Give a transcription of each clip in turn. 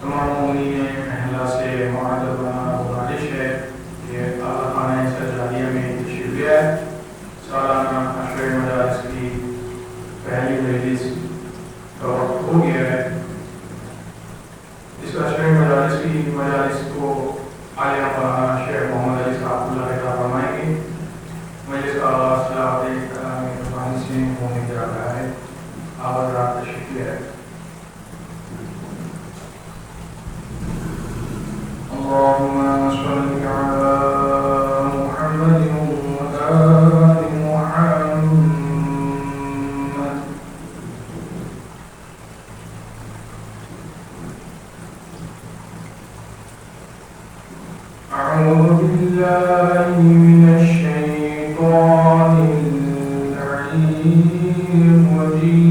تمام مومنین اللہ سے معذرانہ گزارش ہے کہ اعلیٰ خانہ سجادیہ میں تشریف لے آئے۔ سالانہ عشرۂ مجالس کی پہلی مجلس کا وقت ہو گیا ہے۔ اس عشرۂ مجالس کو عالیہ مولانا شیخ محمد علی صاحب اللہ عطا فرمائیں گے۔ مجلس کا آغاز تلاوت کلام ربانی سے ہونے جا رہا ہے۔ آپ حضرات تشریف لے آئے۔ اللهم صل على محمد وآل محمد۔ أعوذ بالله من الشيطان اللعين الرجيم۔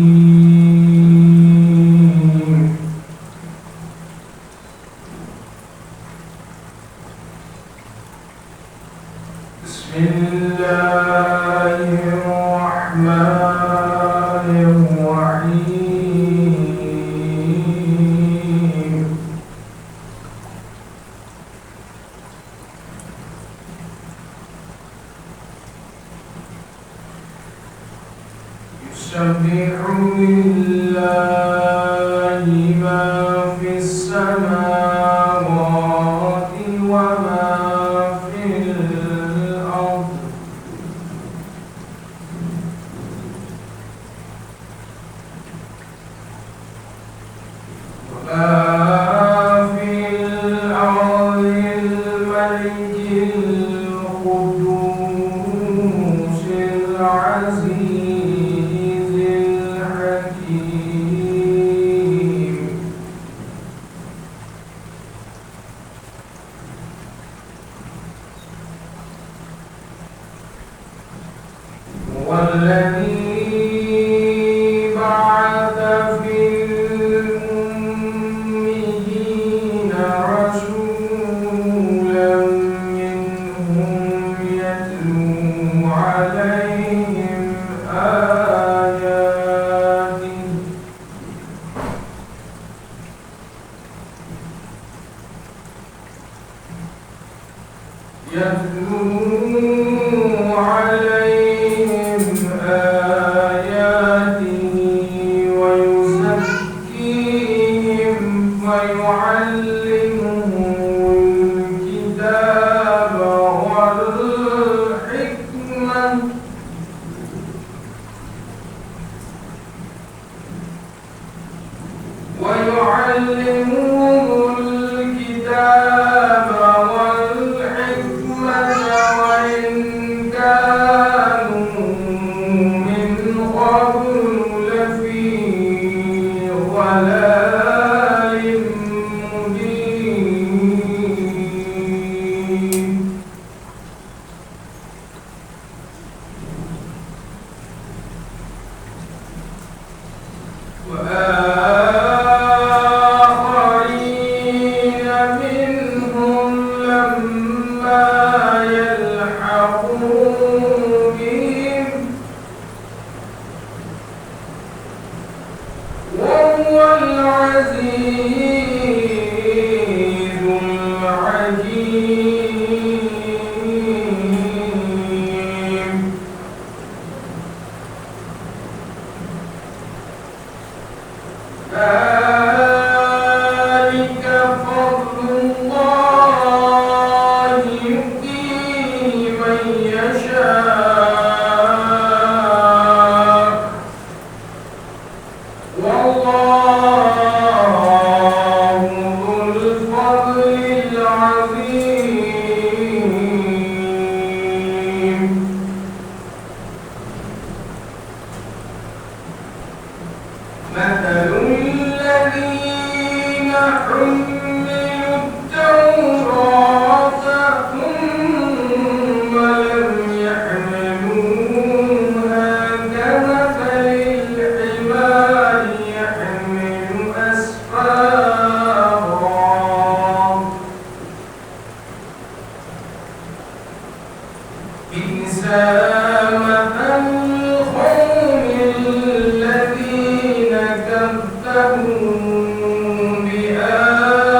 بسم الله الرحمن الرحيم۔ يسبح لله ما في السماوات وما في الأرض، الملك القدوس العزيز الحكيم، هو الذي بعث في الأميين رسولا منهم يتلو عليهم آياته ويزكيهم ويعلمهم الكتاب والحكمة وإن كانوا من قبل لفي ضلال مبين، وآخرين منهم لما يلحقوا بهم، وهو العزيز الحكيم. ذلك فضل الله يؤتيه من يشاء، والله ذو الفضل العظيم. مثل الذين حملوا التوراة ثم لم يحملوها كمثل الحمار يحمل أسفارا، بئس مثل القوم الذين كذبوا بآيات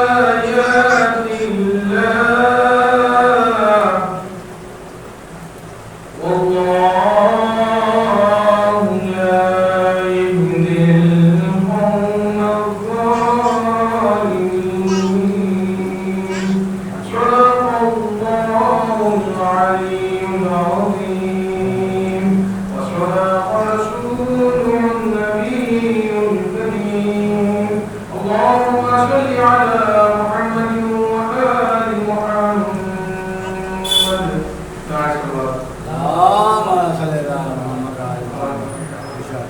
صل على محمد وآل محمد. اللهم صل على محمد وآل محمد.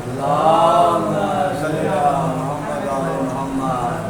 اللهم صل على محمد وآل محمد.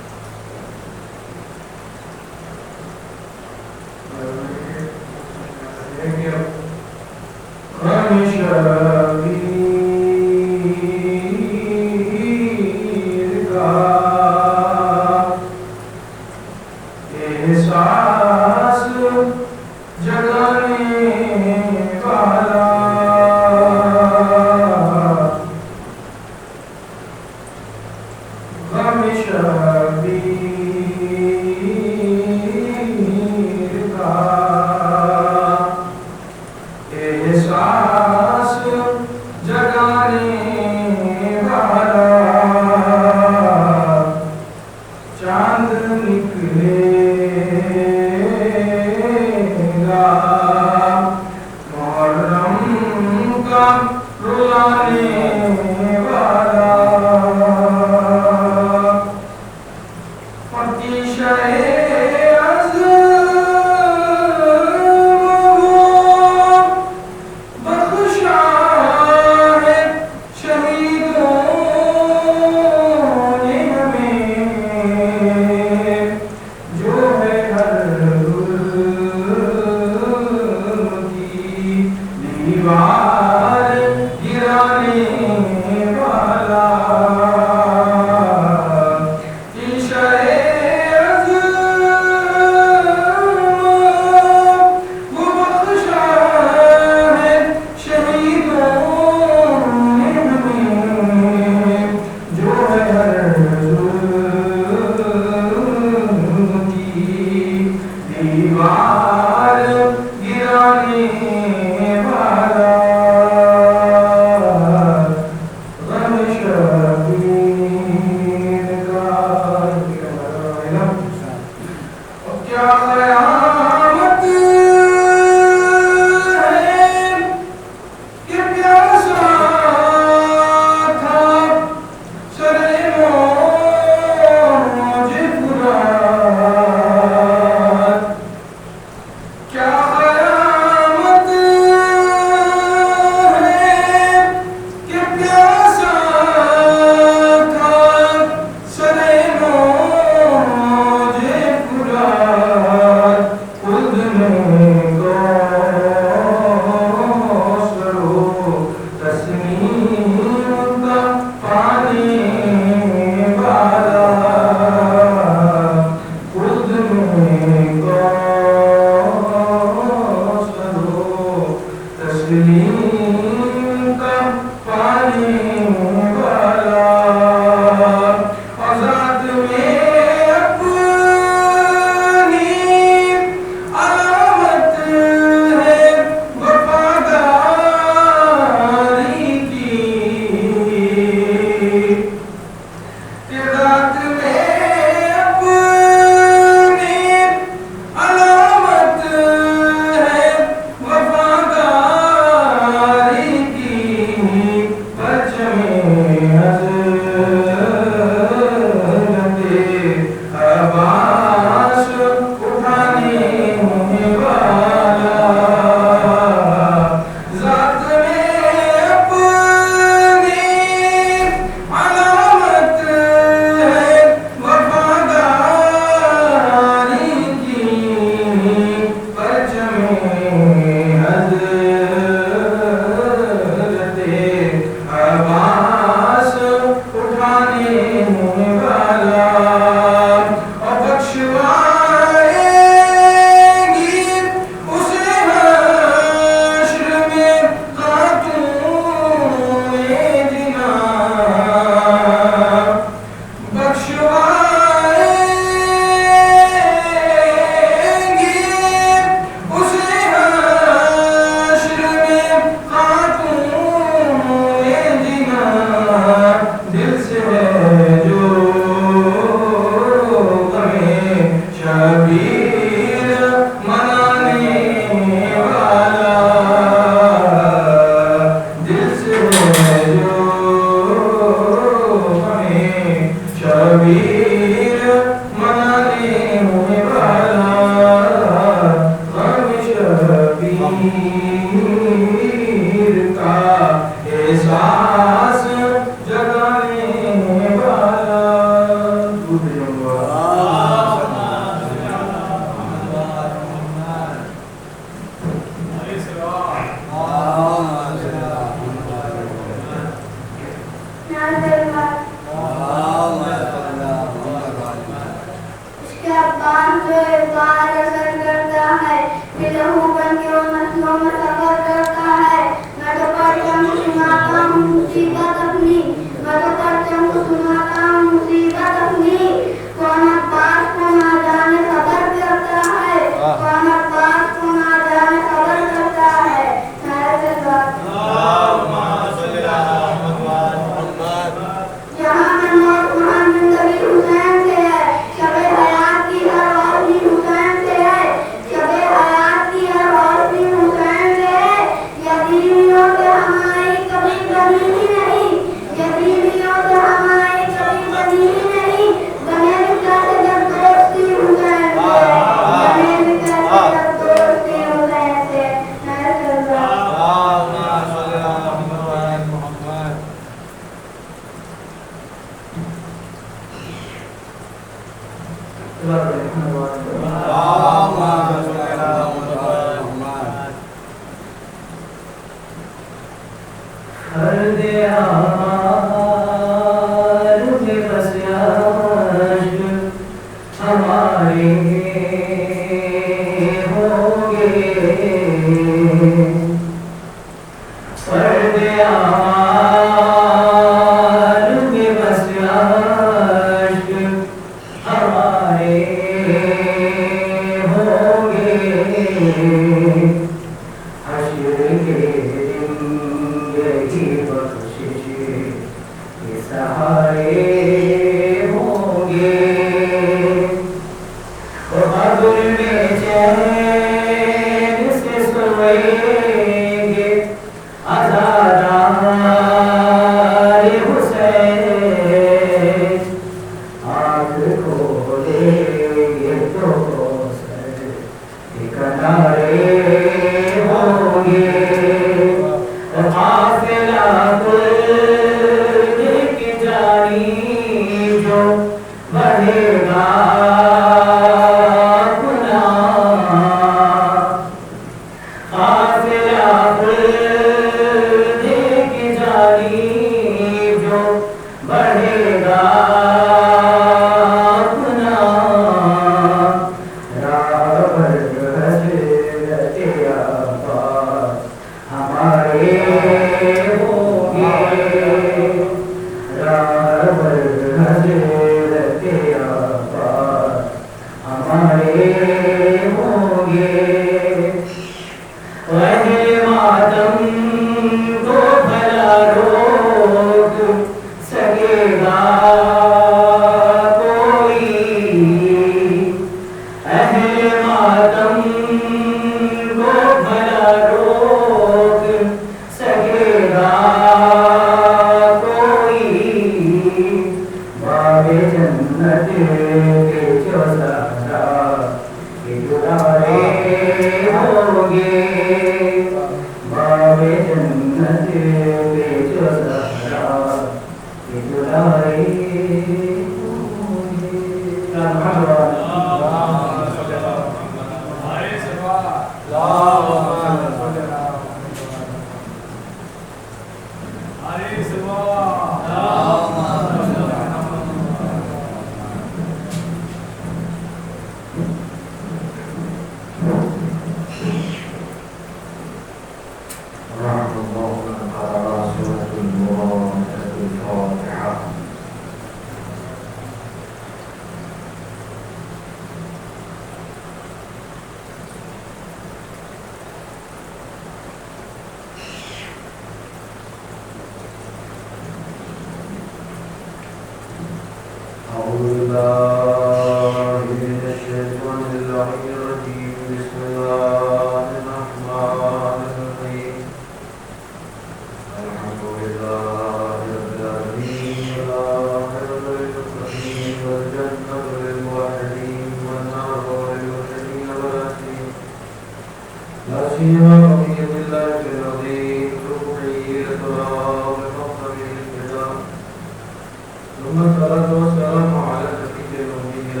ثم الصلاة والسلام على سيد المؤمنين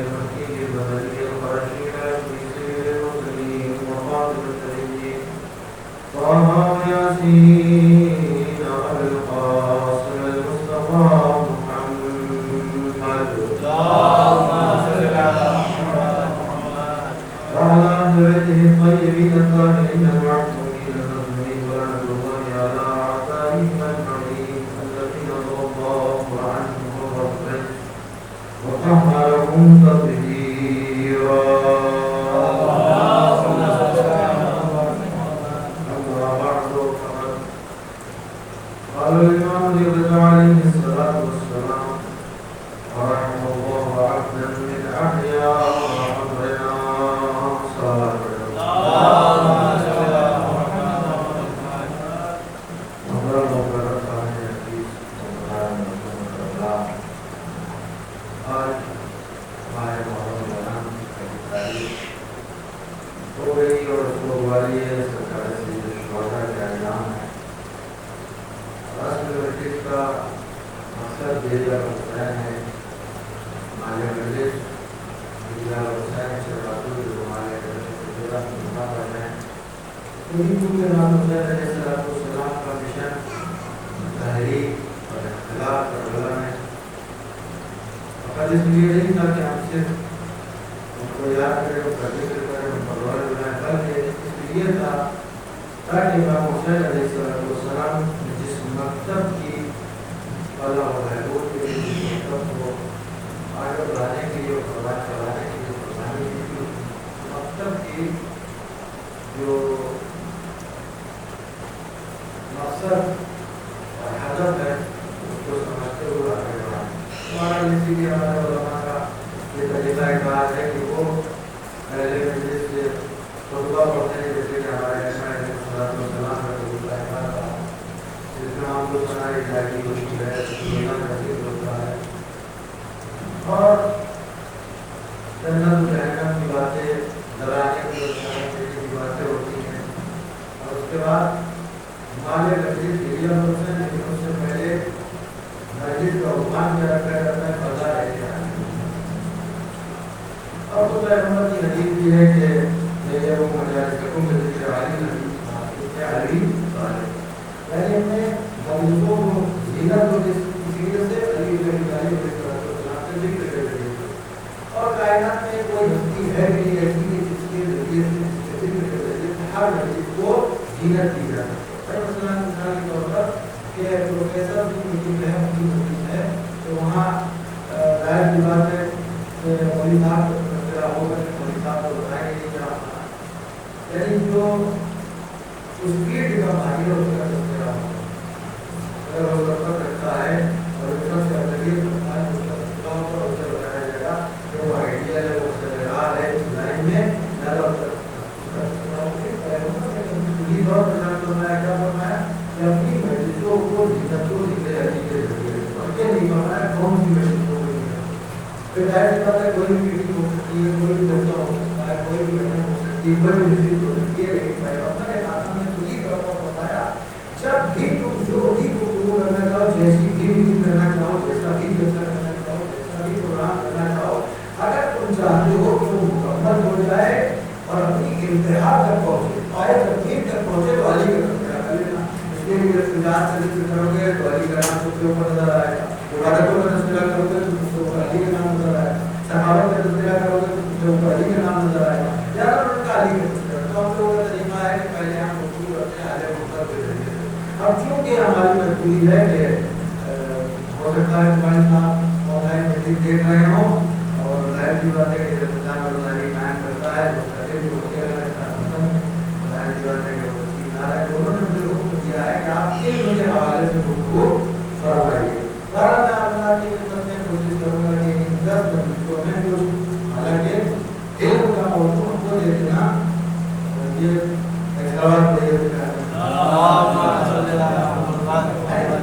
وزادهم تطهيرا. أما بعد فقد قال الإمام الرضا عليه الصلاة والسلام ورحم الله عبدا من أحياء وحضرنا صالح. اس لیے نہیں تھا کہ ہم صرف ان کو یاد کریں اور ذکر کریں ان پر غور کریں، بلکہ اس لیے تھا تاکہ امام حسین علیہ السلام جس مکتب کی فلاح و بہبود کے لیے جس مکتب کو آگے بڑھانے کے لیے اور فلاح چلانے کے لیے قربانی کی تھی، مکتب کی جو مقصد اور ہدف ہے اس کو سمجھتے ہوئے آگے بڑھانا. ہمارا اسی لیے ہمارے علماء کا یہ طریقہ کار ہے کہ وہ پہلے مجلس سے خطبہ پڑھتے ہیں، جیسے کہ ہمارے السلام کا طریقہ کار تھا، جس میں ہم کو سنائی جاتی ہوتی ہے، سننا نصیب ہوتا ہے اور جنت و جہنم کی باتیں ڈرانے کی باتیں ہوتی ہیں. اور اس کے بعد ہمارے مسجد ایریا ہوتے ہیں، لیکن اس سے پہلے مسجد کا عنوان کیا رکھا جاتا ہے فضا احتیاط. اور خود پیغمبر کی حدیث بھی ہے کہ یہ وہ مجالسکم ذکر علی نبی علی صالح، یعنی میں مجلسوں کو زینت کو اس لیے سے علی بن ابی طالب علیہ السلام سے ذکر کر رہی ہے. اور کائنات میں کوئی ہستی ہے کہ ایسی جس کے ذریعے سے ذکر کر رہی ہے ہر مسجد کو زینت دی جاتی ہے. مثلاً مثال کے طور پر کہ پروفیسر کی میٹنگ ہے، ان کی میٹنگ ہے، تو وہاں ظاہر کی بات ہے مولی صاحب ہوگا کہ مولی صاحب کو بتائیں گے کیا ہونا، یعنی جو اس فیلڈ کا ماہر ہے اس کا تذکرہ ہوگا. اگر وہ سفر رکھتا ہے اور اس طرح سے اگلی رکھتا ہے تو اس کا تذکرہ ہوگا، اسے بتایا جائے گا کہ وہ آئیڈیا ہے، وہ سرگرار ہے اس لائن میں زیادہ اس کا تذکرہ ہوگا. یہ دور پر کیا فرمایا کہ اپنی مجلسوں کو زینتوں ذکر علی کے ذریعے اور کیا نہیں فرمایا کون سی مجلسوں کو ذکر. پھر ظاہر سی بات ہے کوئی بھی میٹنگ ہو سکتی ہے، کوئی بھی چرچا ہو سکتا ہے، کوئی بھی بیٹھک ہو سکتی ہے، کوئی بھی وزٹ ہو سکتی ہے، لیکن پیغمبر اعظم نے خود ہی طور پر بتایا جب بھی تم جو بھی گفتگو کرنا چاہو، جیسی بھی میٹنگ کرنا چاہو، جیسا بھی چرچا کرنا چاہو، جیسا بھی پروگرام کرنا چاہو، اگر تم چاہتے ہو کہ وہ مکمل ہو جائے اور اپنی انتہا تک پہنچے، آئے تکمیل تک پہنچے تو علی کا تذکرہ کر لینا. اس لیے جب تجارت سے ذکر کرو گے تو علی کا نام سب کے اوپر نظر آئے گا. عبادتوں کا تذکرہ کرو گے تو سب کے اوپر علی کا نام نظر آئے گا. صحابہ کا تذکرہ کرو گے تو سب کے اوپر علی کا نام نظر آئے گا. زیادہ تر کا علی کا تذکرہ. تو ہم لوگوں کا طریقہ ہے کہ پہلے ہم گفتگو کرتے ہیں اہل مکتب کے ذریعے سے. اب چونکہ ہماری مجبوری ہے کہ ہو سکتا ہے تمہارے ساتھ آن لائن میٹنگ دیکھ رہے ہوں اور ظاہر کی بات ہے کہ جب انسان اللہ قائم کرتا ہے تو کرتے بھی ہوتے ہیں. ظاہر کی بات ہے کہ دونوں نے مجھے حکم دیا ہے کہ آپ علم کے حوالے سے گفتگو فرمائیے. بہرحال میں آپ کی خدمت میں کوشش کروں گا کہ ان 10 مجلسوں میں کچھ حالانکہ علم کا موضوع ہم کو دیکھنا یہ اختلاف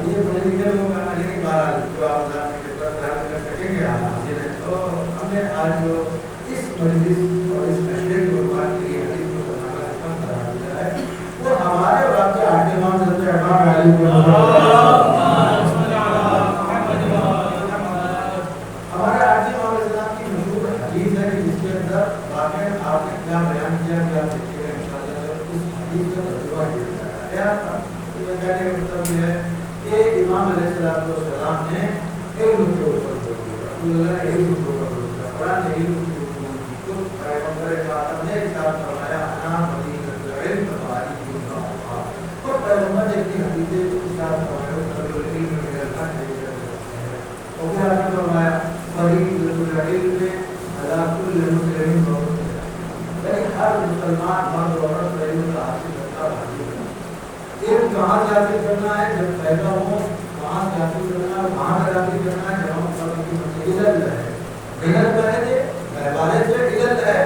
یہ پولیٹیکل ہوگا لیکن بہرحال جو آپ کی خدمت بیان کر سکیں گے آپ حاضر ہیں. تو ہم نے آج جو اس مجلس اور اس مشورے کی بات کے لیے حدیث کو بنانا قرار دیا ہے وہ ہمارے اور آپ کے آٹھ امام حضرت امام علی کو ہمارے آٹھ امام اسلام کی مشہور حدیث ہے جس کے اندر واقعہ آپ نے کیا بیان کیا کہ آپ دیکھیے گا انشاءاللہ اس حدیث کا ترجمہ کیا تھا. کہنے کا مطلب یہ ہے کہ امام علیہ السلام نے علم کے اوپر رسول اللہ نے علم کے اوپر قرآن نے علم کے اوپر تو پیغمبر اعظم نے ارشاد فرمایا انا مدینۃ العلم فاعلی اور پیغمبر نے اپنی حدیثیں ارشاد فرمایا علم میں اللہ نے اور پھر آپ نے فرمایا مدینۃ العلم میں اللہ کل مسلمین کو لیکن ہر مسلمان مرد و عورت علم کا حاصل کرتا ہے. علم کہاں سے حاصل کرنا ہے؟ جب پیدا ہو وہاں سے حاصل کرنا ہے, وہاں سے حاصل کرنا ہے جہاں پر کی منزل ہے. محنت کرنے سے مہربانی سے علم ہے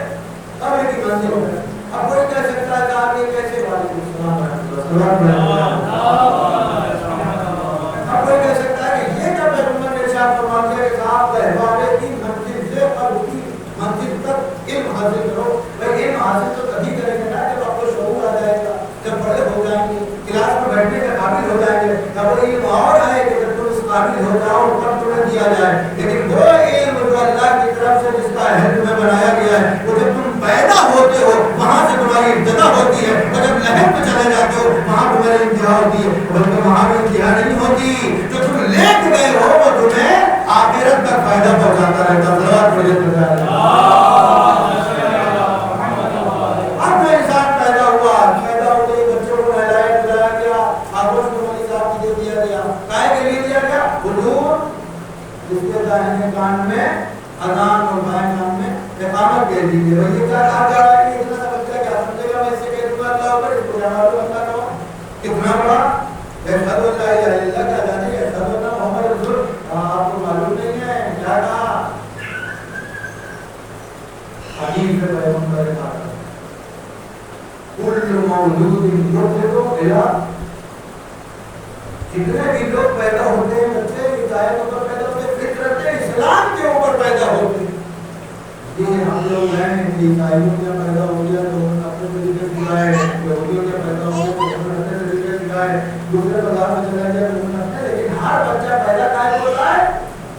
تب ایک ہی منزل ہے. اب کوئی کہہ سکتا ہے کہ آپ یہ کیسے وعلیکم السلام ورحمۃ اللہ. اب کوئی کہہ سکتا ہے کہ یہ کیا پیغمبر نے ارشاد فرما دیا کہ صاحب پہلوانے کی منزل سے اور اس کی منزل تک علم حاصل کرو. بھائی علم حاصل تو تبھی کریں گے نا جب آپ کو شعور آ جائے گا, جب بڑے ہو جائیں گے, کلاس میں بیٹھنے کے قابل ہو جائیں گے. تب وہ علم اور آئے کہ جب تم اس قابل ہو جاؤ تب تمہیں دیا جائے. لیکن وہ علم جو اللہ کی طرف سے جس کا ہے تمہیں بنایا گیا ہے, وہ جب تم پیدا ہوتے ہو وہاں سے تمہاری ابتدا ہوتی ہے, اور جب لہر پہ چلے جاتے ہو وہاں تمہاری انتہا ہوتی ہے. بلکہ وہاں بھی انتہا نہیں ہوتی, جو تم لے کے گئے ہو وہ تمہیں آخرت تک فائدہ پہنچاتا رہتا ہے. اب میں انسان پیدا ہوا, پیدا ہوتے ہی بچوں کو نہلایا دلایا گیا, آگوش کو ملی صاحب کی دے دیا گیا. کائے کے لیے دیا گیا؟ حضور جس کے داہنے کان میں اذان اور بائیں کان میں اقامت کہہ دیجیے. بھائی یہ کیا کہا جا رہا ہے کہ اتنا سا بچہ کیا سمجھے گا؟ میں اس سے کہہ دوں گا اللہ اکبر, اس کو جانا لو اللہ کا کتنا بڑا اشہد ان لا الہ الا اللہ کیا جانے اشہد ان محمد رسول. آپ کو معلوم نہیں ہے کیا کہا؟ حدیث میں پیغمبر نے کہا کل مولود یولد الی, جتنے بھی لوگ پیدا ہوتے ہیں بچے ہدایت پر پیدا ہوتے ہیں, فطرت اسلام کے اوپر پیدا ہوتے ہیں. یہ ہم لوگ ہیں عیسائیوں کے پیدا ہو گیا تو انہوں نے اپنے طریقے سکھائے, یہودیوں کے پیدا ہو گیا تو انہوں نے اپنے طریقے سکھائے, دوسرے بازار میں چلا گیا تو انہوں نے اپنے. لیکن ہر بچہ پیدا کہاں ہوتا ہے؟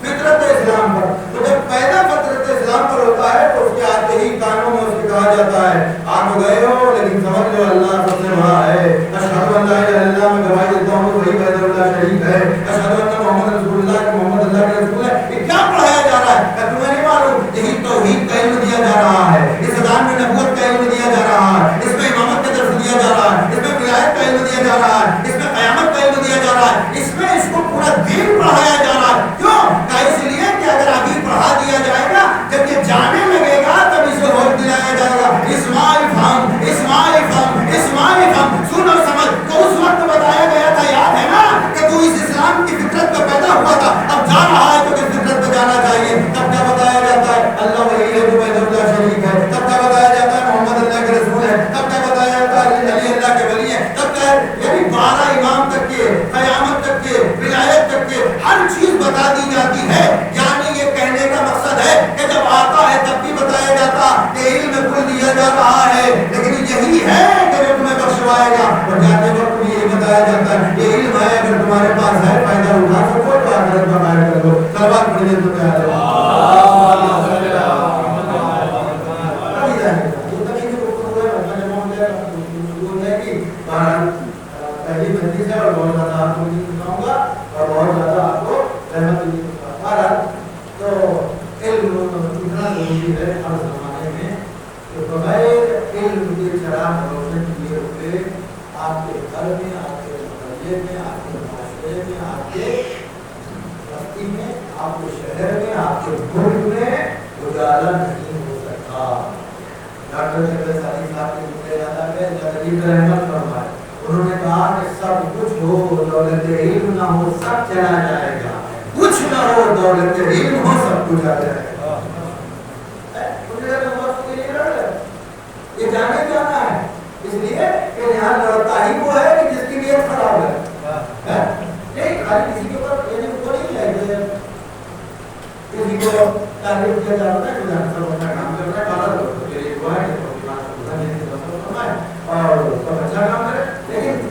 فطرت اسلام پر. تو جب پیدا فطرت اسلام پر ہوتا ہے تو اس کے آتے ہی کانوں میں اس کے کہا جاتا ہے آپ گئے ہو لیکن سمجھ لو اللہ سب سے بڑا ہے. اشہد ان لا الہ الا اللہ, میں گواہی دیتا ہوں کہ وہی وحدہ لا شریک ہے. اشہد ان محمد رسول اللہ, کہ محمد اللہ کے رسول ہے. یہ کیا پڑھایا جا رہا ہے؟ کیا تمہیں نہیں معلوم؟ یہی توحید کا علم دیا جا رہا ہے, اس اذان میں نبوت کا علم دیا جا رہا ہے, اس میں امامت کا درس دیا جا رہا ہے, اس میں ولایت کا علم دیا جا رہا ہے, اس میں قیامت کا علم دیا جا رہا ہے, اس میں اس کو پورا دین پڑھایا جا رہا ہے. کیوں؟ اس لیے کہ اگر ابھی پڑھا دیا جائے گا جب یہ جانے لگے گا تب اسے ہوش دلایا جائے گا. اسماعیل فہم, اسماعیل فہم, اسماعیل فہم, سن اور سمجھ. تو اس وقت بتایا گیا تھا, یاد ہے نا کہ تو اس اسلام کی فطرت پہ پیدا ہوا تھا, اب جا رہا ہے تو کس فطرت پہ جانا چاہیے. تب کیا بتایا جاتا ہے؟ اللہ وحی ہے جو وحدہ لا شریک ہے. تب کیا بتایا جاتا ہے؟ محمد اللہ کے رسول ہے. تب کیا بتایا جاتا ہے؟ علی اللہ کے ولی ہے. تب کیا ہے؟ یعنی 12 امام تک کے, قیامت تک کے, ولایت تک کے ہر چیز بتا دی جاتی ہے. یعنی یہ کہنے کا مقصد ہے کہ جب آتا ہے تب بھی بتایا جاتا کہ علم کل دیا جا رہا ہے, لیکن یہی ہے کہ جو تمہیں بخشوائے گا. اور جاتے وقت بھی یہ بتایا جاتا ہے یہ علم ہے, اگر تمہارے پاس ہے فائدہ اٹھا سکو تو آخرت میں قائم کر دو. سلوات پڑھیے تو کیا ہے پہلی حدیث ہے اور بہت زیادہ آپ کو سناؤں گا اور بہت زیادہ آپ کو رحمت دی. تو علم اتنا ضروری ہے ہر زمانے میں کہ بغیر علم کے چراغ روشن کیے ہوئے آپ کے گھر میں, آپ کے محلے میں, آپ کے معاشرے میں, آپ کے بستی میں, آپ کے شہر میں, آپ کے ملک میں اجالا نہیں ہو سکتا. ڈاکٹر شکر سالی صاحب کے ذکر یاد ہے, جب رحمت فرمائے, انہوں نے کہا کہ سب کچھ ہو دولت علم نہ ہو سب چلا جائے گا, کچھ نہ ہو دولت علم ہو سب کچھ آ جائے گا. یہ جانے جانا ہے, اس لیے کہ یہاں لڑتا ہی وہ ہے کہ جس کی نیت خراب ہے. نہیں خالی کسی کے اوپر وہ نہیں ہے کسی کو تعریف کیا جاتا ہے کہ سب اپنا کام کر رہا ہے, باہر لوگ کے لیے ہوا ہے اور سب اچھا کام کرے. لیکن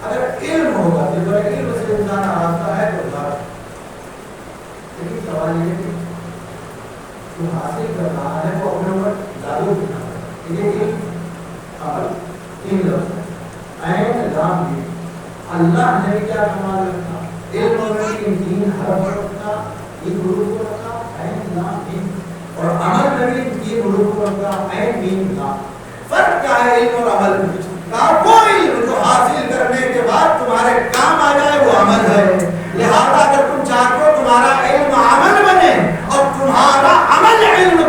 اگر علم ہوگا تو علم سے انسان آتا ہے تو لیکن سوال یہ کہ جو حاصل کر رہا ہے وہ اپنے اوپر لاگو کرنا ہے. یہ عمل تین لفظ ہے, عین لام بھی. اللہ نے کیا کمال رکھا, علم میں تین حرف رکھا, تین حروف کو رکھا, عین لام میم, اور عمل میں بھی تین حروف کو رکھا, عین میم لام. فرق کیا ہے علم اور عمل میں؟ وہ علم جو حاصل کرنے کے بعد تمہارے کام آ جائے وہ عمل ہے. لہذا اگر تم چاہتے ہو تمہارا علم عمل بنے اور تمہارا عمل علم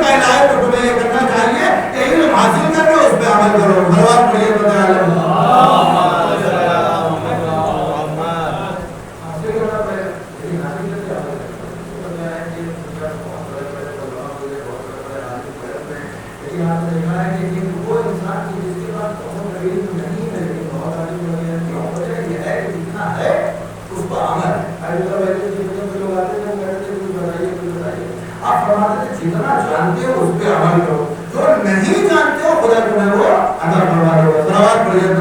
عمل کرو. بھروان پڑھیے تو عالم جتنا جانتے ہو اس پہ عمل کرو, جو نہیں جانتے ہو خدا تمہیں وہ عطا فرما دے گا. صلوات پڑھیے تو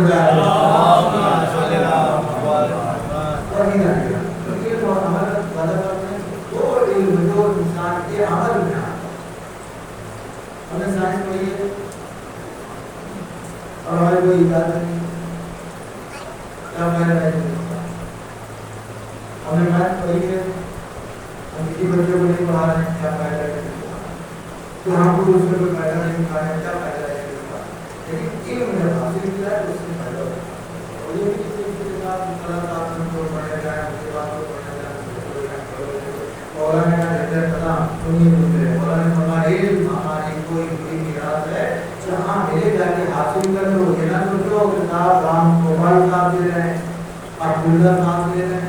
اور نہیں جانے گا. کیونکہ جو عمل والا کرتے ہیں وہ علم جو انسان کے عمل میں آتا ہے. ہم نے سائنس پڑھی ہے اور ہماری کوئی اجازت نہیں, کیا فائدہ ہے. ہم نے میتھ پڑھی ہے, ہم کسی بچوں کو نہیں پڑھا رہے ہیں, کیا فائدہ ہے. تو ہم کو اس میں کوئی فائدہ نہیں اٹھا رہے ہیں, کیا فائدہ ہے. لیکن علم جب حاصل کیا ہے تو اس سے فائدہ ہوتا ہے. اور یہ کسی کے ساتھ طرح کا کو پڑھا جائے, اس کے بعد کو پڑھا جائے. مولانا کا کہتے ہیں سلام سنیے دوسرے مولانا ہمارے علم ہماری کوئی بڑی میراث ہے, جہاں ملے جا کے حاصل کر لو. یہ نہ سوچو کہ صاحب رام گوپال صاحب دے رہے ہیں, عبداللہ صاحب دے رہے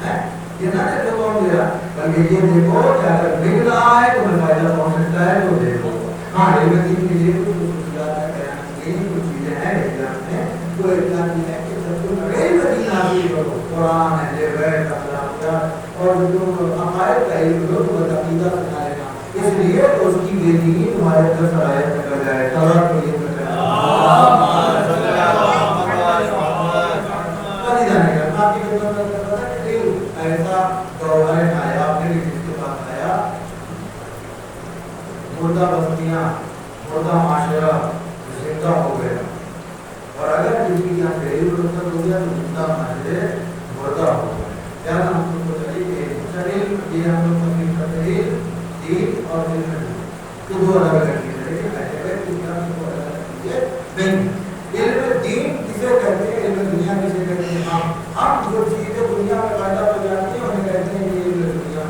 ہیں, یہ نہ دیکھو کون دے رہا, بلکہ یہ دیکھو کہ اگر مل رہا ہے تو میں فائدہ پہنچ سکتا ہے تو دیکھو. ہاں علم دین کے لیے کچھ خصوصیات کا بیان کی گئی, کچھ چیزیں ہیں اسلام میں. تو اسلام یہ ہے کہ سب کو علم دین حاصل کرو, قرآن ہے بیت اخلاقیات اور جو عقائد کا علم لو تو عقیدہ سکھا لینا. اس لیے تو اس کی بے دینی تمہارے اندر صلاحیت میں کر جائے. تورات کو یہ ایسا گوہر آیا پھر جس کے پاس آیا, مردہ بستیاں مردہ معاشرہ زندہ ہو گیا. اور اگر کسی کی یہاں پہلی رخصت ہو گیا تو زندہ معاشرے مردہ ہو گیا. کیا ہم لوگ کو چاہیے کہ یہ ہم لوگ کو کرتے ہیں دین اور علم تو دو الگ الگ چیزیں, لیکن نہیں. علم دین کسے کہتے ہیں, علم دنیا کسے کہتے ہیں. ہم جو چیزیں دنیا میں پیدا ہو جاتی ہیں انہیں کہتے ہیں یہ علم دنیا.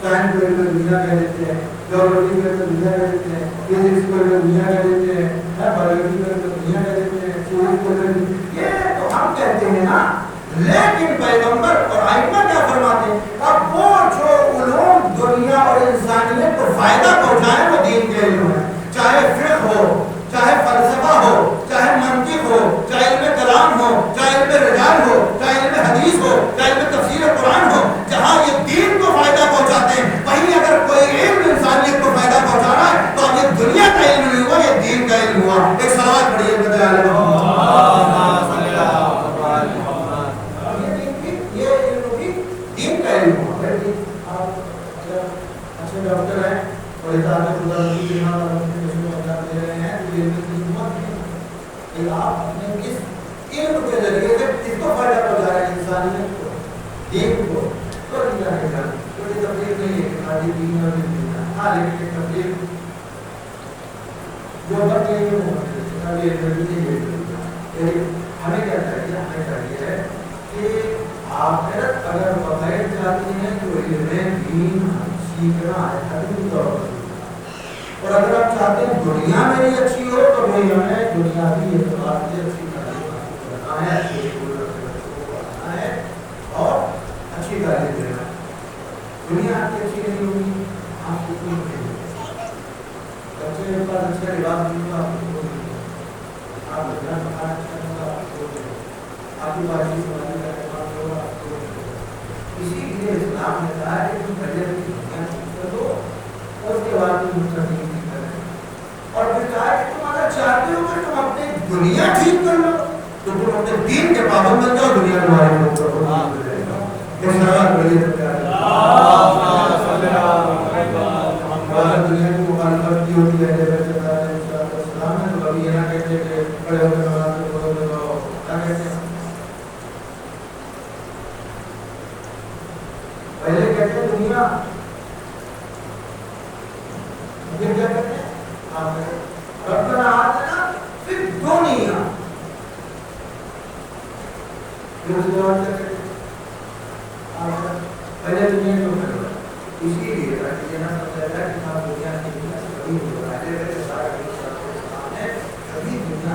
سائنس کو علم دنیا کہہ دیتے ہیں, جیولوجی کو علم دنیا کہہ دیتے ہیں, فزکس کو علم دنیا کہہ دیتے ہیں, بایولوجی کو علم دنیا کہہ دیتے ہیں, سائنس کو علم, یہ تو ہم کہتے ہیں نا. لیکن پیغمبر اور ائمہ کیا فرماتے ہیں, اب وہ جو علوم دنیا اور انسانیت کو فائدہ پہنچائے وہ دین کے علم ہے. چاہے فقہ ہو, چاہے فلسفہ ہو, چاہے منطق ہو, چاہے علم کلام ہو, چاہے علم رجال ہو, چاہے علم حدیث ہو, چاہے علم تفسیر قرآن ہو, جہاں یہ دین کو فائدہ پہنچاتے ہیں. وہیں اگر کوئی علم انسانیت کو فائدہ پہنچانا ہے تو اب یہ دنیا کا علم نہیں ہوا, یہ دین کا علم ہوا. ایک سوال پڑھیے اچھے ڈاکٹر ہیں اور آپ اپنے کس علم کے ذریعے سے کس کو فائدہ پہنچا رہے ہیں, انسانیت کو, دین کو. تو کوئی تبلیغ نہیں ہے کہ خالی دین اور دین. ہاں لیکن ایک تبلیغ جو بات یہ ہمیں کیا چاہیے, ہمیں چاہیے ہے کہ آخرت اگر بغیر چاہتی ہیں تو علم دین سیکھنا ہے حتمی طور پر. اور اگر آپ چاہتے ہیں دنیا میری اچھی ہو تو بھائی ہمیں دنیاوی اعتبار سے اچھی تعلیم حاصل کرنا ہے, اچھی اسکول پڑھانا ہے اور اچھی تعلیم دینا ہے. دنیا آپ کی اچھی نہیں ہوگی, آپ کو کوئی نہیں ہوگی. بچے کے پاس اچھا لباس نہیں ہوگا, آپ کو نہیں ہوگا. آپ دنیا پڑھانا اچھا ہوگا, آپ کو نہیں ہوگا. آپ کی بازی سمجھنے کا اعتبار ہوگا, آپ کو نہیں ہوگا. اسی لیے اسلام نے کہا ہے کہ تم پہلے اپنی دنیا ٹھیک کر دو اور اس کے بعد تم مستقبل ٹھیک کریں. اور پھر کہا کہ تم اگر چاہتے ہو کہ تم اپنی دنیا ٹھیک کر لو تو تم اپنے دین کے پابند بن جاؤ, دنیا تمہارے اوپر رہے گا. یہ سوال بڑی دنیا کی مخالفت کی ہوتی ہے اسلام میں, تو کبھی یہ نہ کہتے کہ بڑے ہو کے نماز پڑھو, کیا کہتے ہیں پہلے کہتے ہیں دنیا, پھر کیا کہتے ہیں ربنا آتنا فی الدنیا, پھر اس کے بعد کیا کہتے ہیں پہلے دنیا کو کرو. اسی لیے تاکہ یہ نہ سمجھا جائے کہ ہم دنیا کی دنیا سے کبھی نہیں ہو رہا ہے, کبھی دنیا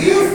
20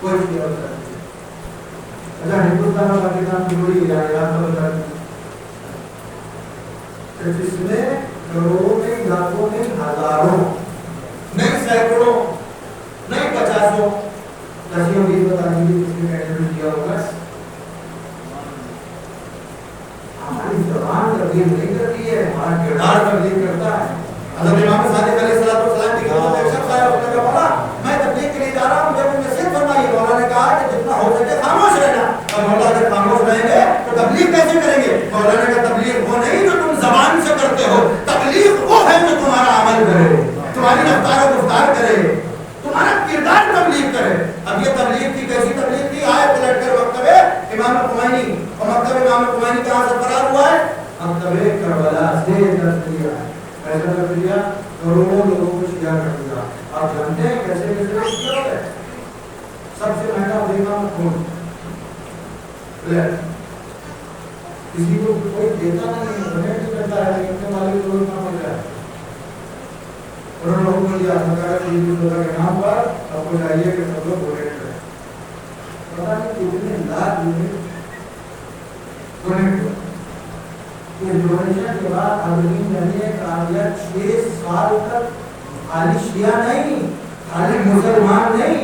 کوئی چیز ہوتا ہے. اچھا ہندوستان اور پاکستان کی بڑی اجازت ہوتا ہے جس میں کروڑوں میں لاکھوں میں ہزاروں نہیں سینکڑوں نہیں پچاسوں دسیوں بیس بتا دیجیے کس نے کنٹریبیوٹ کیا ہوگا. ہماری زبان تبدیل نہیں کرتی ہے, ہمارا کردار تبدیل کرتا ہے. حضرت امام صادق علیہ السلام کی خدمت میں ایک شخص آیا, اس نے کہا مولا میں تبلیغ کے لیے جا رہا ہوں, جب مجھے صرف فرمائیے. مولا نے کہا کہ جتنا ہو سکے خاموش رہنا. اور مولا اگر خاموش رہیں گے تو تبلیغ کیسے کریں گے؟ مولا نے کہا تبلیغ وہ نہیں جو تم زبان سے کرتے ہو, تبلیغ وہ ہے جو تمہارا عمل کرے, تمہاری رفتار و گفتار کرے, تمہارا کردار تبلیغ کرے. اب یہ تبلیغ کی کیسی تبلیغ تھی؟ آئے پلٹ کر مکتب امام خمینی, اور مکتب امام خمینی کہاں سے فرار ہوا ہے؟ مکتب کربلا سے درس دیا ہے. ایسا کر دیا کروڑوں لوگوں کو شیعہ کر دیا. آپ جانتے ہیں کیسے کیسے شیعہ ہوتا ہے؟ سب سے مہنگا امام خون کسی کو کوئی دیتا نہیں, ڈونیٹ نہیں کرتا ہے, لیکن والے لوگ کام ہو جائے. انہوں نے حکم دیا سرکار کے نام پر آپ کو چاہیے کہ سب لوگ ڈونیٹ کریں. پتا نہیں کتنے لاکھ ڈونیٹ کریں. یہ ڈونیشن کے بعد حاضرین نے کہا دیا 6 سال تک خالی شیعہ نہیں, خالی مسلمان نہیں,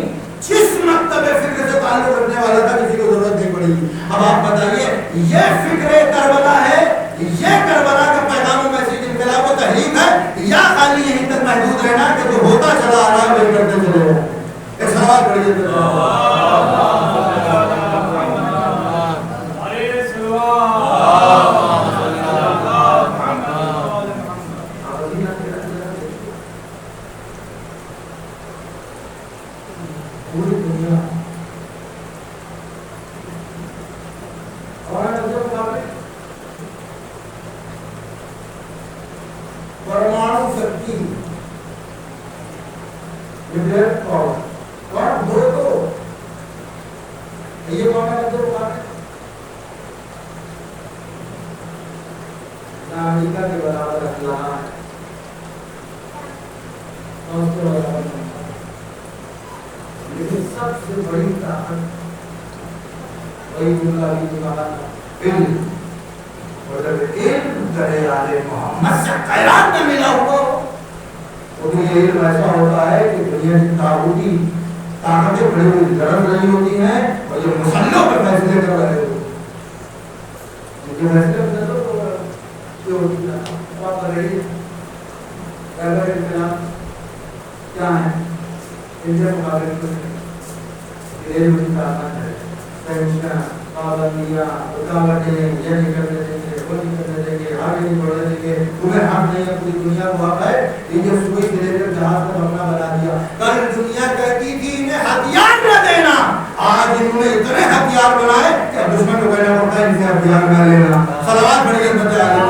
جس مکتب فکر سے تعلق رکھنے والا تھا کسی کو ضرورت نہیں پڑی. اب آپ بتائیے یہ فکر کربلا ہے, یہ کربلا کا پیغام و میسیج انقلاب و تحریک ہے, یا خالی یہیں تک محدود رہنا کہ جو ہوتا چلا آ رہا ہے وہی کرتے چلے جائیں؟ ایک سوال پڑھیے. پوری دنیا اور پرمانو شکتی اور دو تو یہ کون ہے جو امریکہ کے برابر اخلاق ہے اور اس کے برابر, لیکن سب سے بڑی طاقت وہی جملہ بھی تمہارا علم, اور جب علم کرے آل محمد سے خیرات میں ملا ہوا تو یہ علم ایسا ہوتا ہے کہ دنیا کی تاغوتی طاقتیں بڑی بڑی لڑ رہی ہوتی ہیں اور جو مسلوں پر فیصلے کر رہے ہوتے ہیں. جو فیصلے کر رہے جو بات کر رہی ہے کیا ہے انڈیا مقابلے علم کی طاقت ہے. ٹینشن, پابندیاں, رکاوٹیں, یہ نہیں کرنے دیں گے, وہ نہیں کرنے دیں گے, آگے نہیں بڑھنے دیں گے, تمہیں حق نہیں ہے پوری دنیا کو حق ہے. یہ جو سوئی سے لے کر جہاز کا بنا بنا دیا. کل دنیا کہتی تھی انہیں ہتھیار نہ دینا, آج انہوں نے اتنے ہتھیار بنائے کہ دشمن کو کہنا پڑتا ہے ان سے ہتھیار نہ لینا. صلوات پڑھیے بندے آگے.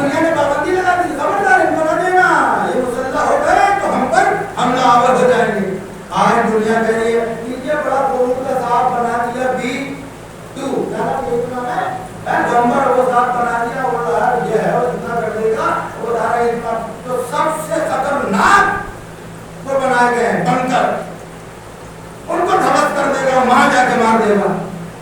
دنیا نے پابندی لگا دی, خبردار ان کو نہ دینا, یہ مسلح ہو گئے تو ہم پر حملہ آور ہو جائیں گے. آج دنیا کہہ رہی ہے یہ بڑا قانون کا صاحب بنا دیا بھی تو نمبر وہ صاحب بنا دیا, وہ یہ ہے وہ اتنا کر دے گا, وہ بتا رہا ہے تو سب سے خطرناک وہ بنائے گئے ہیں بنکر, ان کو دھمک کر دے گا, وہاں جا کے مار دے گا.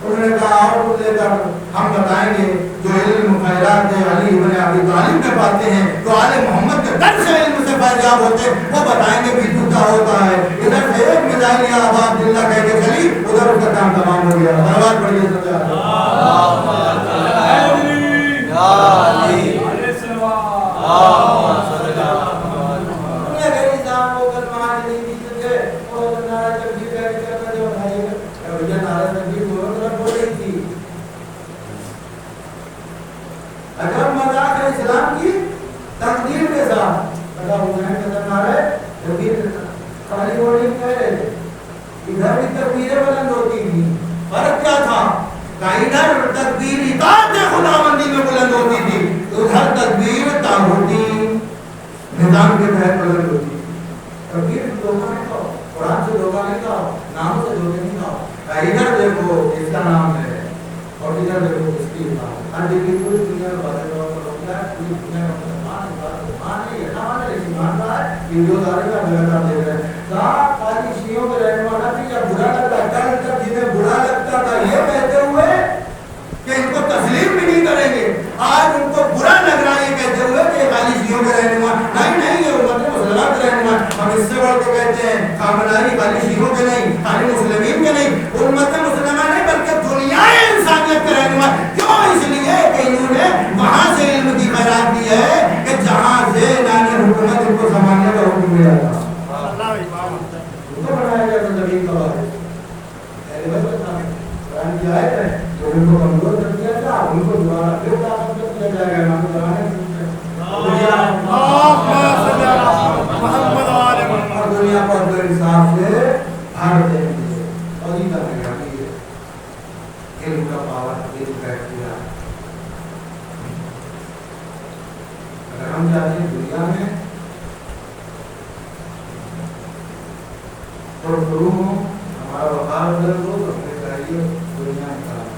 انہوں نے کہا اور کچھ لے کر ہم بتائیں گے جو علم خیرات علی ابن ابی طالب میں پاتے ہیں, جو آل محمد کے در سے علم سے فیضیاب ہوتے ہیں, وہ بتائیں گے بھی کیا ہوتا ہے. ادھر سے ایک مزاحیہ یا عباد اللہ کہہ کے چلی, ادھر اس کا کام تمام ہو گیا. برواد پڑھیے سب اگر مذاق ہے اسلام کی تقدیر کے ساتھ اگر حسین کا دربار ہے تقدیر خالی ورڈنگ کہہ رہے تھے, ادھر بھی تقدیریں بلند ہوتی تھی. فرق کیا تھا؟ ادھر تقدیر اطاعت خداوندی میں بلند ہوتی تھی, ادھر تقدیر طاغوتی نظام کے تحت بلند ہوتی تھی. تقدیر دھوکہ نہیں کھاؤ, قرآن سے دھوکہ نہیں کھاؤ, ناموں سے دھوکہ نہیں کھاؤ. ادھر دیکھو اس کا نام ہے اور ادھر دیکھو اس کی نام. پوری دنیا میں باتیں پوری دنیا کا مسلمان ہے, مسلمان ہے, یہ نہ مانے لیکن مسلمان رہا ہے ویڈیوز آ رہے ہیں لگاتار دیکھ رہے ہیں کہاں خالی شیعوں کے رہنما نہ تھی یا برا لگتا کل تک جنہیں برا لگتا تھا یہ کہتے ہوئے کہ ان کو تسلیم بھی نہیں کریں گے آج ان کو برا لگ رہا ہے یہ کہتے ہوئے کہ خالی شیعوں کے رہنما نہیں یہ امت مسلمہ کے رہنما ہم اس سے بڑھ کے کہتے ہیں خامنہئی خالی شیعوں کے نہیں خالی مسلمین کے نہیں امت مسلمہ نہیں بلکہ دنیا انسانیت کے رہنما کیوں اس لیے کہ انہوں نے وہاں سے علم کی خیرات دی ہے کہ جہاں سے نانی حکومت ان کو سنبھالنے کا حکم ملا تھا ان کو بنایا گیا تھا زمین کا وارث پہلے بس بتا قرآن کی آیت ہے جو ان کو کمزور کر دیا تھا ان کو دوبارہ پھر طاقت کر دیا جائے گا امام زمانے اور دنیا کو اپنے انصاف سے بھر دیں گے اور یہ کرنے گا علم کا پاور علم کا اختیار اگر ہم چاہتے ہیں دنیا میں پرفروم ہو ہمارا وقار بلند ہو تو ہمیں چاہیے دنیا میں کام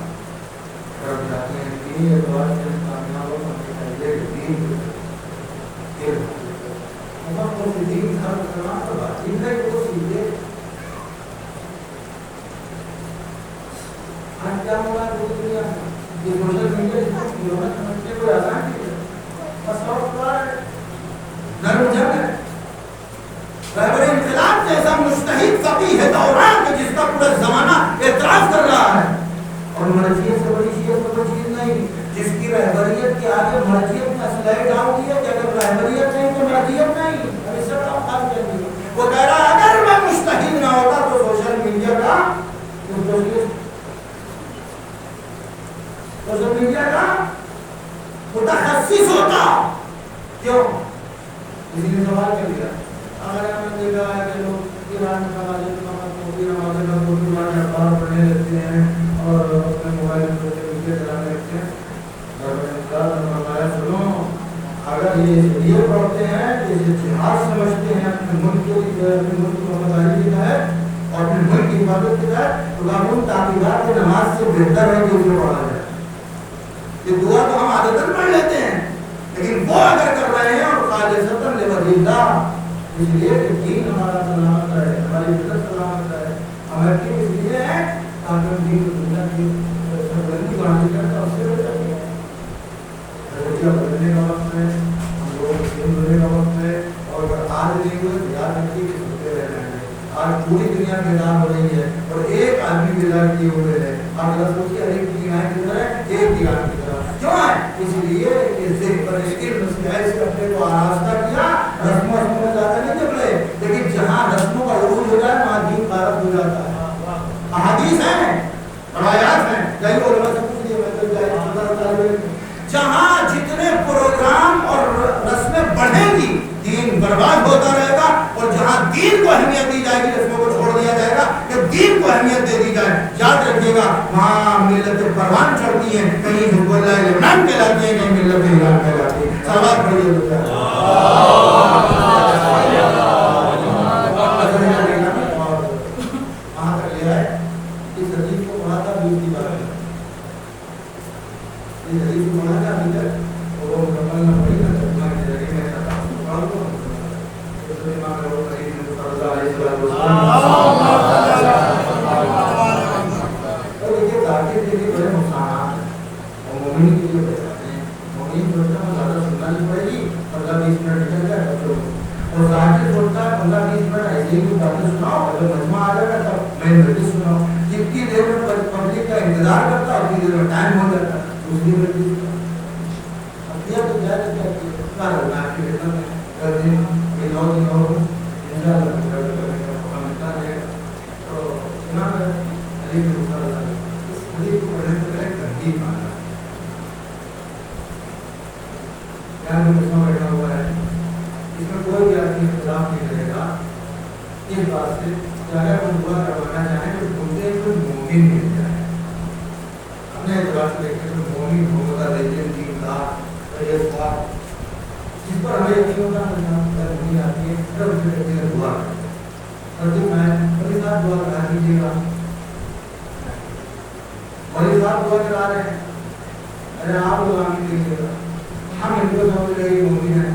اگر ہم چاہتے ہیں دینی اعتبار سے کامیاب ہو تو ہمیں چاہیے دین علم ہم کو دین خراب کرنا تو بات دین ہے وہ سیدھے آج کیا ہوا ہے پوری دنیا میں یہ سوشل میڈیا سمجھتے کوئی آسان نہیں ہے بس نرم جنگ ہے رہبر انقلاب جیسا مجتہد فقیہ دوران کے جس کا پورا زمانہ اعتراف کر رہا ہے اور مرجعیت سے بڑی شیعت کوئی چیز نہیں جس کی رہبریت کے آگے مرجعیت کا سلائی ڈاؤن کیا کہ اگر رہبریت نہیں تو مرجعیت نہیں ابھی سب کا خاص کر دیا وہ کہہ رہا ہے اگر میں مجتہد نہ ہوتا تو سوشل میڈیا کا سوشل میڈیا کا متخصص ہوتا کیوں کسی نے سوال کر دیا اگر ہم نے دیکھا ہے کہ لوگ ایران کا نمازیں کا فوٹو اخبار پڑھنے لگتے ہیں اور اپنے موبائل سوشل میڈیا چلانے لگتے ہیں سنو اگر یہ پڑھتے ہیں جیسے جہاد سمجھتے ہیں اپنے ملک کی وفاداری کے تحت اور اپنے ملک کی حفاظت کے تحت تو قانون تعبیرات کی نماز سے بہتر ہے کہ اسے پڑھا جائے یہ دعا تو ہم عادتاً پڑھ لیتے ہیں لیکن وہ اگر کر رہے ہیں اور خالصتاً لوجہ اللہ اس لیے کہ دین ہمارا سلامت رہے ہماری عزت سلامت رہے ہمیں کی اس لیے ہے تاکہ ہم دین کو دنیا کی سربلندی بڑھانے کرتا اس سے بہتر ہے روٹیاں بدلنے کا وقت ہے ہم لوگ دین بدلنے کا وقت ہے اور اگر آج نہیں ہوئے تو یاد رکھیے کہ سنتے رہ جائیں گے آج پوری دنیا بیدار ہو رہی ہے اور ایک آدمی بیدار کیے ہوئے ہے آپ اگر سوچیے ایک دیوان کی طرح ایک دیوان کی طرح کیوں ہے اس لیے کہ ذکر علم سے ایسے اپنے کو آراستہ کیا رسم و رسم میں زیادہ نہیں جب رہے لیکن جہاں رسموں کا عروج ہو جائے وہاں دین غارت ہو جاتا ہے احادیث ہیں روایات ہیں جائے علماء سے پوچھ لیے میں تو جائے جہاں جتنے پروگرام اور رسمیں بڑھیں گی دین برباد ہوتا رہے گا اور جہاں دین کو اہمیت دی جائے گی رسموں کو چھوڑ دیا جائے گا کہ دین کو اہمیت دے دی جائے یاد رکھیے گا وہاں ملت پروان چڑھتی ہیں کہیں حب اللہ لبنان کہلاتی ہیں کہیں ملت ایران کہلاتی ہیں سلوات پڑھیے وہاں تک لے آئے اس حدیث کو پڑھا تھا بیس کی بات ہے اس حدیث کو پڑھا تھا ابھی تک وہ مکمل نہ پڑھی نہ ترجمہ کی ذریعے میں چاہتا ہوں پڑھ دو اس میں امام ابو بکر صلی اللہ علیہ وسلم اور یہ تاکید کے لیے بڑے نقصانات ہیں اور مومن کے لیے بچاتے ہیں مومن سوچتا ہے زیادہ سننا نہیں پڑے گی 15-20 منٹ نکل جائے بچوں اور ظاہر سوچتا ہے 15-20 منٹ ایسے ہی باتیں سناؤ اگر مجمع آ جائے گا تب میں نوٹس سناؤ جتنی دیر میں پبلک کا انتظار کرتا اتنی دیر میں ٹائم ہو جاتا اس لیے میں اب کیا تو کیا کیا میں آپ کی خدمت میں کر دیں یہ 9 دن اور انشاءاللہ کرنے کا موقع ملتا ہے تو امام علی بن ابی طالب اس حدیث کو پڑھنے سے پہلے ترتیب مانا یہاں جو مسئلہ بیٹھا ہوا ہے اس میں کوئی بھی آدمی اختلاف نہیں کرے گا اس بات سے کہ اگر ہم دعا کروانا چاہیں تو ڈھونڈتے ہیں کوئی مومن مل جائے اپنے اعتبار سے دیکھیں تو مومن ہوگا لیکن دیندار جس پر ہمیں یقین ہوتا ہے نہیں آتی ہے تب اسے کہتے ہیں دعا اور جب میں بڑی صاحب دعا کرا دیجیے گا بڑی صاحب دعا کرا رہے ہیں ارے آپ لوگ آگے دیکھیے گا ہم ان کو سمجھ رہے مومن ہیں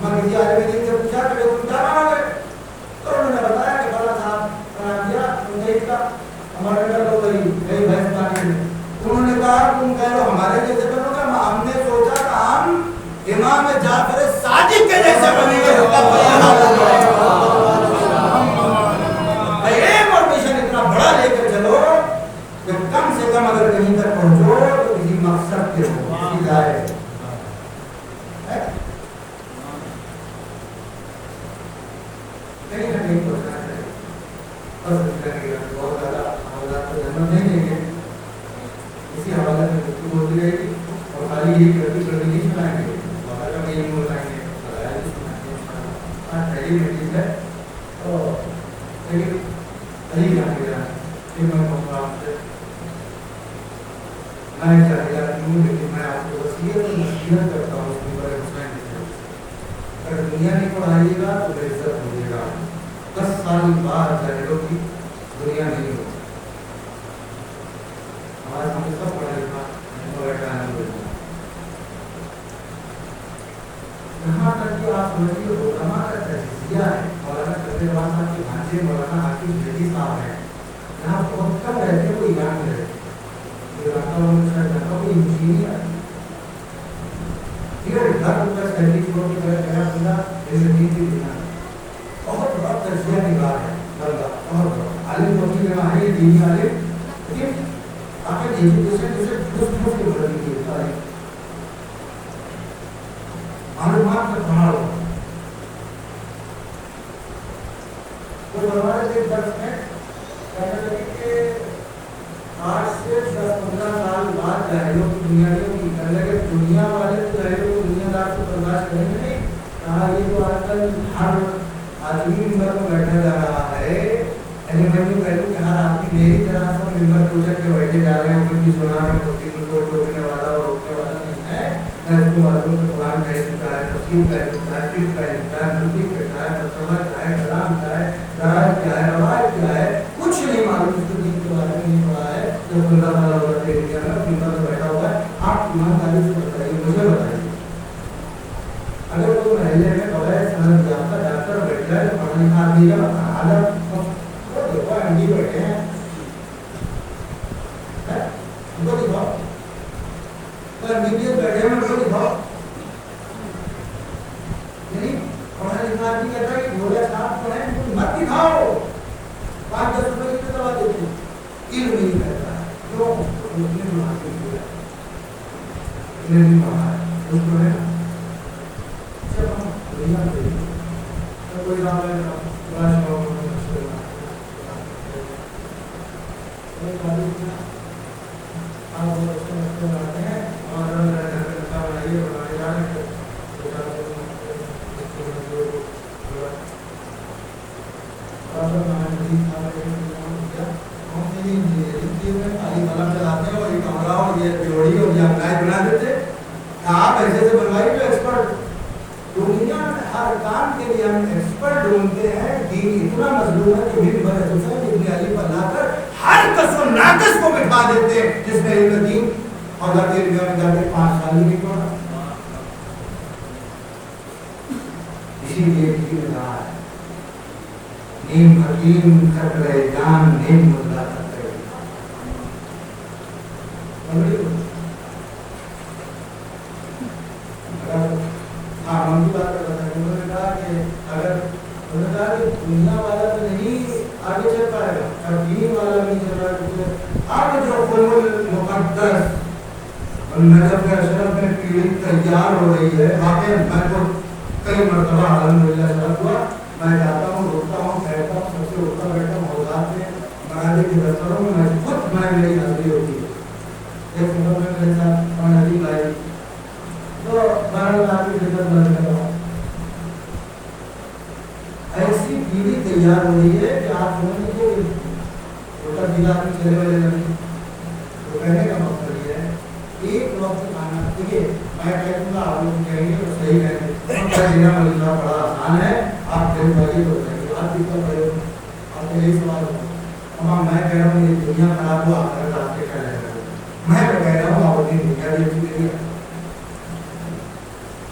میں کسی عالم دین سے پوچھا کہ تم کیا مانو گے؟ تو انہوں نے بتایا کہ فلاں صاحب بنا دیا مجھے کا ہمارے گھر تو گئی بھینس پانی میں. انہوں نے کہا تم کہہ رہے ہو ہمارے جیسے بنو گے. ہم نے سوچا کہ ہم امام جعفر صادق کے جیسے بنیں گے. ایم اور مشن اتنا بڑا لے کر چلو کہ کم سے کم اگر کہیں تک پہنچو تو کسی مقصد کے ہو کسی دائرے کہیں نہ کہیں پہنچنا چاہیے. بہت زیادہ حوالات کو جنم نہیں دیں گے. اسی حوالے میں گفتگو ہوتی رہے گی اور خالی یہ کرتی کرتی نہیں سنائیں گے. بہت میں یہ بتائیں گے پہلی چیز ہے. تو لیکن صحیح جان گیا کہ میں مقام سے میں چاہیے کیوں لیکن میں آپ کو وسیعت اور نصیحت کرتا ہوں اس کے بارے حسین سے. اگر دنیا نہیں پڑھائیے گا تو بے عزت ہوئے گا. 10 سال بعد جاہلوں کی دنیا نہیں ہوگی. ہمارے سامنے سب پڑھا لکھا بیٹھا ہے. یہاں تک کہ آپ سمجھیے علماء کا تجزیہ ہے. مولانا قدر رضوان صاحب کے بھانجے مولانا حافظ جدید صاحب ہیں. یہاں بہت کم رہتے ہیں کوئی ایران میں رہتے. کوئی انجینئر بہت بڑا تجزیہ نگار ہے. بہت بڑا عالم وکیل ہے یہ دینی عالم. لیکن آپ نے جیسے دوست کے بدل کی تاریخ معلومات کا کمال ہو. وہ بنوانے کے درس میں کہنے لگے کہ 8 سے 10-15 سال بعد جاہلوں کی دنیاوں کی کہنے لگے دنیا والے تو جاہلوں کو دنیا دار کو برداشت کریں گے نہیں. کہا یہ تو آج کل ہر آدمی ممبر میں بیٹھا جا رہا ہے. میں کہوں کہ ہر آدمی میری طرح سے ممبر پروجیکٹ کے بیٹھے جا رہے ہیں. ان کی سنا میں ہوتی ان کو روکنے والا اور روکنے والا نہیں ہے. میں اس کو معلوم سے قرآن کا حصہ ہے, تفسیر کا حصہ ہے, فقہ کا حصہ ہے, منطق کا حصہ ہے, فلسفہ کیا ہے, کلام کیا ہے, ذرائع کیا ہے, روایت کیا ہے, کچھ نہیں معلوم. اس کو دین کے بارے میں نہیں پڑھا ہے. جو بندہ والا ہوتا ہے انڈیا میں ممبر میں بیٹھا ہوا ہے. آپ ایمانداری سے بتائیے, مجھے بتائیے, اگر کوئی محلے میں بغیر سند یافتہ ڈاکٹر بیٹھ جائے تو پڑھا لکھا آدمی کا حالت دیکھو انڈی بیٹھے ہیں ان کو دکھاؤ. بیٹھے ہیں ان کو دکھاؤ. یعنی پڑھا لکھا آدمی کہتا ہے کہ گھوڑا صاحب پڑھیں ان کو مت دکھاؤ. 5-10 روپئے کی دوا دیتے علم نہیں کرتا ہے. کیوں؟ نے حاصل کیا ہے, نہیں پڑھا ہے. اس کو ہے جب ہم دنیا میں کوئی نام ہے بنا دیتے. آپ ایسے سے بنوائی جو ایکسپرٹ. دنیا میں ہر کام کے لیے ہم ایکسپرٹ ڈھونڈتے ہیں. دین اتنا مظلوم ہے کہ منبر حسین ابن علی پر لا کر ہر کس و ناقص کو بٹھا دیتے ہیں جس میں علم دین اور گھر میں جا کے 5 سال ہی نہیں پڑھا. اسی لیے دین کہا ہے نیم حکیم کر رہے جان نیم ملا کر رہے. دنیا والا تو نہیں آگے چل پائے گا اور دین والا نہیں چل رہا. اب جو قلب مقدس اور نجف کے اشرف میں پیڑھی تیار ہو رہی ہے. واقعی میں تو کئی مرتبہ الحمدللہ شرف ہوا. میں جاتا ہوں, روکتا ہوں, بیٹھتا ہوں, سب سے اٹھتا بیٹھتا موضوعات میں مرادی کے دفتروں میں خود میری حاضری ہوتی ہے. ایک سفر میں میرے ساتھ ندی لائی تو 12 لاکھ کی خدمت بند کر رہا ہوں. ایسی پیڑھی تیار ہو رہی ہے کہ آپ سمجھ لیجیے روٹا ضلع میں چلے والے نہیں. تو کہنے کا مقصد یہ ہے ایک وقت کھانا. دیکھیے میں کہوں گا آپ لوگ کہیں گے تو صحیح کہیں گے ضلع ملنا بڑا آسان ہے. آپ دل بھائی تو کہیں گے آپ کتنا بڑے ہو. آپ کا یہی سوال ہوگا. میں کہہ رہا ہوں یہ دنیا خراب ہوا آپ کے کیا رہے گا. میں کہہ رہا ہوں آپ اپنی دنیا دیکھ لیجیے.